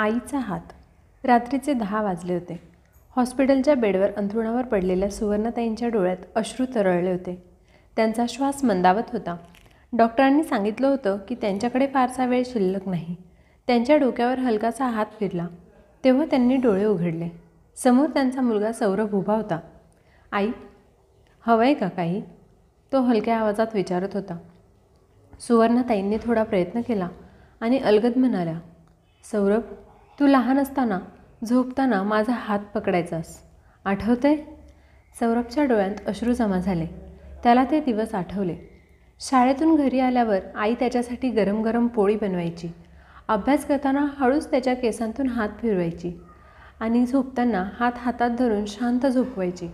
आईचा हात. रात्रीचे 10 वाजले होते. हॉस्पिटलच्या बेडवर अंथरुणावर पडलेल्या सुवर्णाताईंच्या डोळ्यात अश्रू तरळले होते. त्यांचा श्वास मंदावत होता. डॉक्टरांनी सांगितलं होतं की त्यांच्याकडे फारसा वेळ शिल्लक नाही. त्यांच्या डोक्यावर हलकासा हात फिरला तेव्हा त्यांनी डोळे उघडले. समोर त्यांचा मुलगा सौरभ उभा होता. आई, हवंय का काही? तो हलक्या आवाजात विचारत होता. सुवर्णाताईंनी थोडा प्रयत्न केला आणि अलगद म्हणाल्या, सौरभ, तू लहान असताना झोपताना माझा हात पकडायचास, आठवतंय? सौरभच्या डोळ्यात अश्रू जमा झाले. त्याला ते दिवस आठवले. शाळेतून घरी आल्यावर आई त्याच्यासाठी गरम गरम पोळी बनवायची. अभ्यास करताना हळूच त्याच्या केसांतून हात फिरवायची आणि झोपताना हात हातात धरून शांत झोपवायची.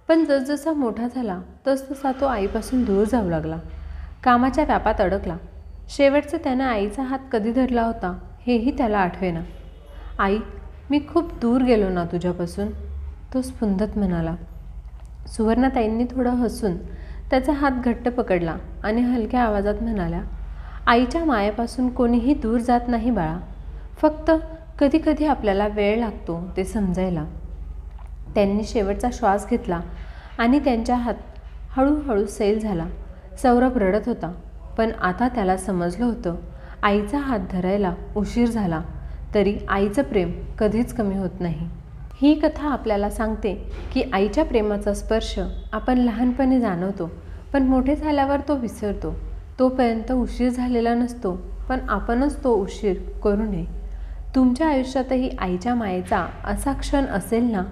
पण जसजसा मोठा झाला तसतसा तो आईपासून दूर जाऊ लागला. कामाच्या व्यापात अडकला. शेवटचं त्यानं आईचा हात कधी धरला होता हेही त्याला आठवेना. आई, मी खूप दूर गेलो ना तुझ्यापासून, तो स्फुंदत म्हणाला. सुवर्णाताईंनी थोडं हसून त्याचा हात घट्ट पकडला आणि हलक्या आवाजात म्हणाल्या, आईच्या मायेपासून कोणीही दूर जात नाही बाळा. फक्त कधी कधी आपल्याला वेळ लागतो ते समजायला. त्यांनी शेवटचा श्वास घेतला आणि त्यांच्या हात हळूहळू सैल झाला. सौरभ रडत होता, पण आता त्याला समजलं होतं आईचा हात धरायला उशीर झाला तरी आईचं प्रेम कधीच कमी होत नाही. ही कथा आपल्याला सांगते की आईच्या प्रेमाचा स्पर्श आपण लहानपणी जाणवतो, पण मोठे झाल्यावर तो विसरतो. तोपर्यंत उशीर झालेला नसतो, पण आपणच तो उशीर करू नये. तुमच्या आयुष्यातही आईच्या मायेचा असा क्षण असेल ना